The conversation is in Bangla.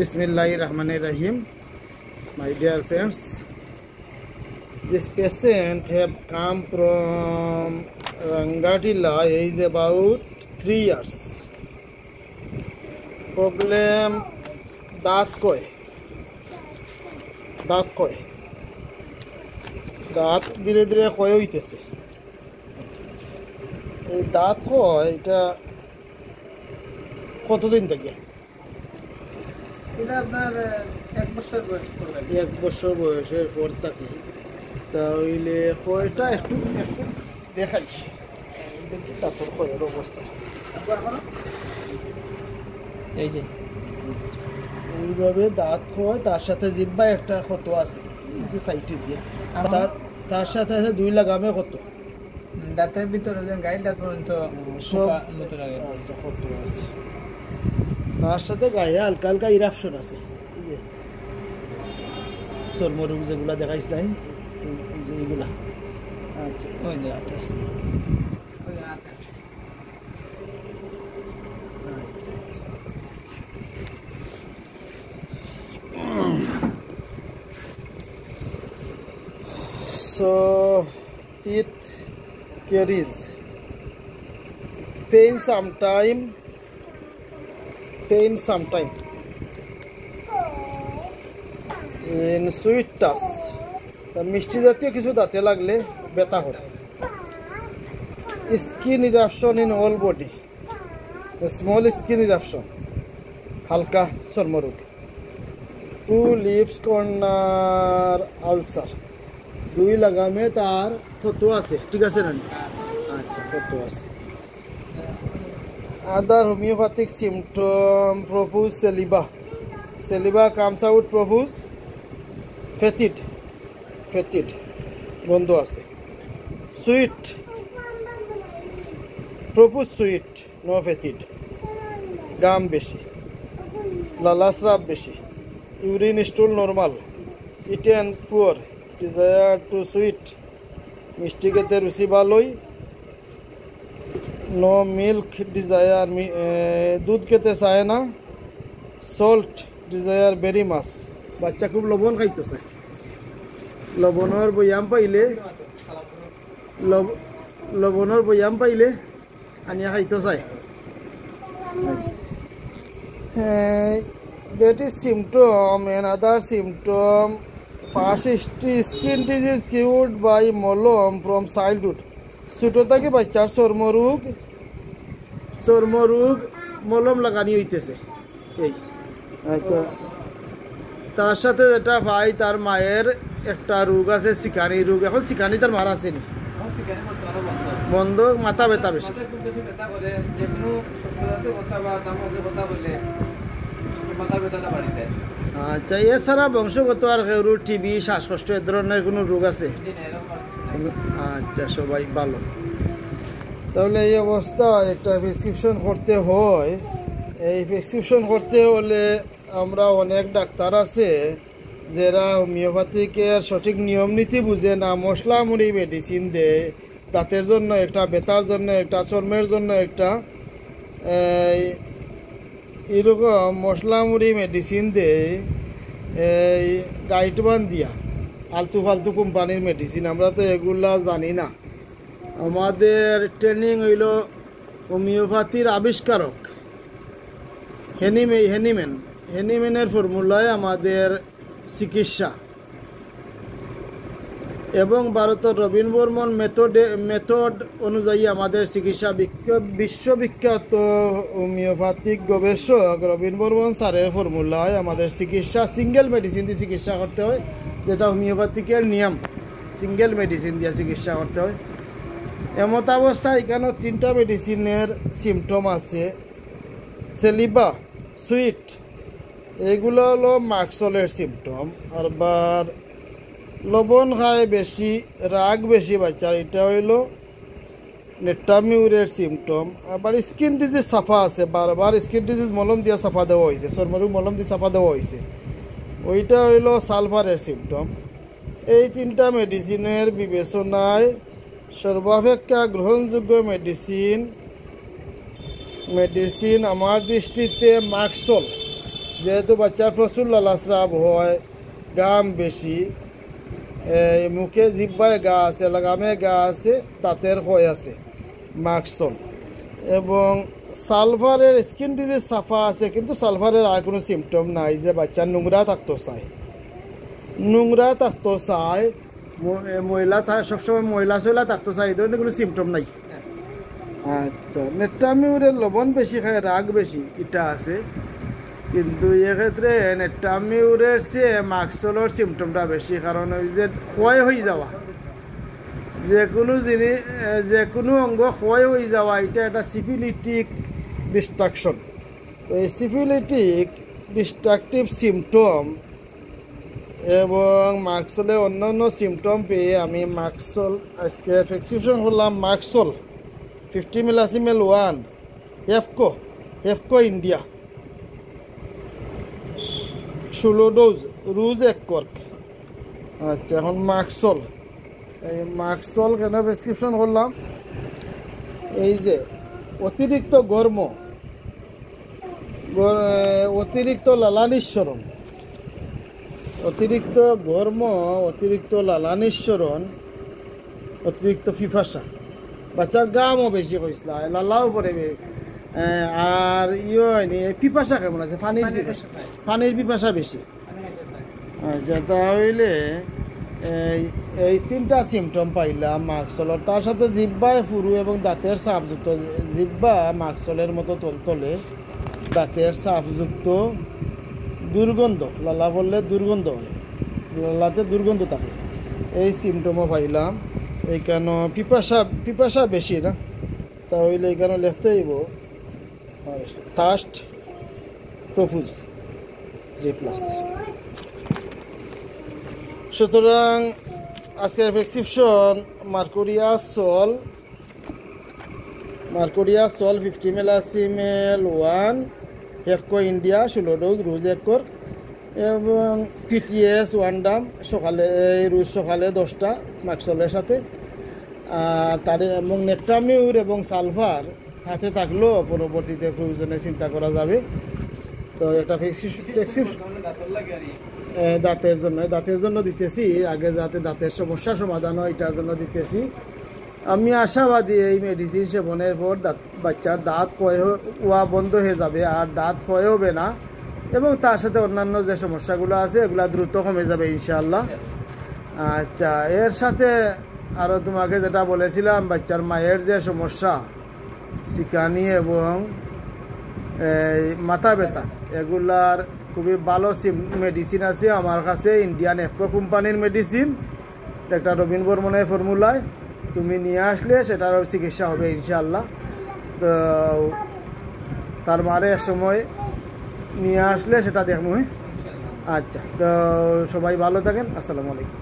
Bismillahirrahmanirrahim. My dear friends, this patient have come from Rangatila. He is about 3 years. Problem दांत धीरे धीरे ক্ষয় হইতেছে। এই দাঁত ক্ষয় এটা কতদিন থেকে? এটা আপনার 1 বছর বয়স পর থেকে। 1 বছর বয়সের পর থেকে। তাহলে ক্ষয়টা একটু দেখাই, দেখি দাঁতের ক্ষয়ের অবস্থা। এই যে এইভাবে দাঁত ক্ষয়, তার সাথে জিহ্বা একটা ক্ষত আছে এই যে সাইডে দিয়ে, তার সাথে আছে 2 লাগামে ক্ষত। দাঁতের ভিতরে যে গাইল দাঁত পর্যন্ত সব মতো লাগে ক্ষত আছে। তার সাথে গায়ে হালকা হালকা ইরাপশন আছে। এই যে চর্মরোগ যেগুলা দেখাইছিলাম এইগুলা। আচ্ছা ওই দাঁতে So teeth caries, pain sometime, in sweet touch, তা মিষ্টি জাতীয় কিছু দাঁতে লাগলে ব্যথা হয়। Skin eruption in all body, small skin eruption, হালকা চর্মরোগ। 2 লিপস কর্নার আলসার, 2 লাগামে তার ক্ষত আছে, ঠিক আছে না? আচ্ছা, ক্ষত আছে। Other homeopathic symptom, profuse saliva comes out, profuse, fetid বন্ধ আছে। Sweet, profuse sweet, no fetid, গাম বেশি, লালাস্রাব বেশি, urine স্টুল normal, eaten poor, desire to sweet, মিষ্টি খেতে রুচি ভালোই, নো মিল্ক ডিজায়ার, দুধ খেতে চায় না, সল্ট ডিজায়ার ভেরি মাছ, বাচ্চা খুব লবণ খাইতে চায়। লবণের বয়াম পাইলে আনিয়া খাইতে চায়। That is symptom. Another symptom, first skin disease cured by মলম from childhood. ছোট থেকে বাচ্চার চর্মরোগ মলম লাগানি হইতেছে এই। আচ্ছা, তার সাথে যেটা ভাই তার মায়ের একটা রোগ আছে, সিকানি রোগ। এখন সিকানি তার মার আসেনি, বন্ধ, মাথা ব্যথা বেশি। আচ্ছা, এছাড়া বংশগত আর টিবি, শ্বাসকষ্ট এ ধরনের কোনো রোগ আছে? আচ্ছা, সবাই ভালো। তাহলে এই অবস্থা একটা প্রেসক্রিপশন করতে হয়। এই প্রেসক্রিপশন করতে হলে আমরা অনেক ডাক্তার আছে যারা হোমিওপ্যাথিকের সঠিক নিয়ম নীতি বুঝে না, মশলা মুড়ি মেডিসিন দেয়। দাঁতের জন্য একটা, ব্যথার জন্য একটা, চর্মের জন্য একটা, এরকম মশলা মুড়ি মেডিসিন দেয় এই গাইডবান দিয়া, আলতু ফালতু কোম্পানির মেডিসিন। আমরা তো এগুলা জানি না। আমাদের ট্রেনিং হইল হোমিওপ্যাথির আবিষ্কারক হেনিম্যানের ফর্মুলায় আমাদের চিকিৎসা, এবং ভারতের রবীন বর্মন মেথড অনুযায়ী আমাদের চিকিৎসা। বিশ্ববিখ্যাত হোমিওপ্যাথিক গবেষক রবীন বর্মন স্যারের ফর্মুলায় আমাদের চিকিৎসা সিঙ্গেল মেডিসিন দিয়ে চিকিৎসা করতে হয়, যেটা হোমিওপ্যাথিকের নিয়ম। সিঙ্গেল মেডিসিন দিয়ে চিকিৎসা করতে হয়। এমত অবস্থায় এখানে 3টা মেডিসিনের সিমটম আছে। সেলিবা, সুইট, এগুলো হলো মার্কসলের সিমটম। আবার লবণ খায় বেশি, রাগ বেশি বাচ্চার, এটা হইল নেটামিউরের সিমটম। আবার স্কিন ডিজিজ সাফা আছে, বারবার স্কিন ডিজিজ মলম দিয়ে সাফা দেওয়া হয়েছে, চর্মরোগ মলম দিয়ে সাফা দেওয়া হয়েছে, ওইটা হইল সালফারের সিমটম। এই 3টা মেডিসিনের বিবেচনায় সর্বাপেক্ষা গ্রহণযোগ্য মেডিসিন আমার দৃষ্টিতে মার্কসল। যেহেতু বাচ্চার প্রচুর লালাস্রাব হয়, গাম বেশি, মুখে জিব্বায় গা আছে, লাগামে গা আছে, দাঁতের ক্ষয় আছে, মাকসল, এবং সালভারের স্কিন ডিজিজ সাফা আছে, কিন্তু সালভারের আর কোনো সিমটম নাই যে বাচ্চা নোংরা থাকতো চায়, ময়লা সবসময় ময়লা চয়লা থাকতো চায়, এই ধরনের কোনো সিমটম নাই। আচ্ছা, নেট্টামিউরের লবণ বেশি খায়, রাগ বেশি, এটা আছে, কিন্তু এক্ষেত্রে নেট্টামিউরের চেয়ে মাকসলের সিমটমটা বেশি, কারণ ওই যে ক্ষয় হয়ে যাওয়া, যে কোনো জিনিস, যে কোনো অঙ্গ ক্ষয় হয়ে যাওয়া, এটা একটা সিফিলিটিক ডিস্ট্রাকশন। তো এই সিফিলিটিক ডিস্ট্রাকটিভ সিমটম এবং মাকসলে অন্যান্য সিমটম পেয়ে আমি মাকসল আজকে প্রেসক্রিপশন করলাম। মাকসল 50 মিলাসিমেল 1 হেফকো ইন্ডিয়া 16 ডোজ, রুজ 1 কর্ক। আচ্ছা, এখন মাকসল, এই মাকসল কেন প্রেসক্রিপশন করলাম, এই যে অতিরিক্ত গর্ম, অতিরিক্ত লালানিস্সরণ, অতিরিক্ত গর্ম, অতিরিক্ত লালানিস্সরণ, অতিরিক্ত পিপাসা, বাচ্চার গামও বেশি হয়েছিল, লালাও পরে, আর হয়নি, পিপাসা কেমন আছে, পানির পিপাসা বেশি। আচ্ছা, তাহলে এই 3টা সিমটম পাইলাম মাকসলের। তার সাথে জিব্বায় ফুরু এবং দাঁতের সাপযুক্ত, জিব্বা মাকসলের মতো তলতলে, দাঁতের সাপযুক্ত, দুর্গন্ধ, লালা বললে দুর্গন্ধ হয়, লালাতে দুর্গন্ধ থাকে, এই সিমটমও পাইলাম। এইখানে পিপাসা বেশি না, তাহলে এইখানে লিখতে হইব থার্স্ট প্রফুজ 3+। সুতরাং আজকের প্রেসক্রিপশন মার্কুরিয়া সল 50 মিলাসিমেল 1 হেফকো ইন্ডিয়া 16 ডোজ, রোজ 1 কর্ক, এবং PTS 1 ডাম সকালে, রোজ সকালে 10টা মাকসলের সাথে, তার এবং নেট্টামিউর এবং সালভার হাতে থাকলেও পরবর্তীতে প্রয়োজনে চিন্তা করা যাবে। তো একটা দাঁতের জন্য দিতেছি, আগে যাতে দাঁতের সমস্যা সমাধান হয় এটার জন্য দিতেছি। আমি আশাবাদী এই মেডিসিন সেবনের পর বাচ্চার দাঁত ক্ষয় হওয়া বন্ধ হয়ে যাবে, আর দাঁত ক্ষয় হবে না, এবং তার সাথে অন্যান্য যে সমস্যাগুলো আছে এগুলো দ্রুত কমে যাবে ইনশাআল্লাহ। আচ্ছা, এর সাথে আরও তোমাকে যেটা বলেছিলাম, বাচ্চার মায়ের যে সমস্যা, সিকানি এবং মাথা ব্যথা, এগুলার খুবই ভালো মেডিসিন আছে আমার কাছে, ইন্ডিয়ান হেফকো কোম্পানির মেডিসিন, একটা রবিন বর্মনের ফর্মুলায়, তুমি নিয়ে আসলে সেটারও চিকিৎসা হবে ইনশাআল্লাহ। তো তার মারে এক সময় নিয়ে আসলে সেটা দেখবো। আচ্ছা, তো সবাই ভালো থাকেন, আসসালামু আলাইকুম।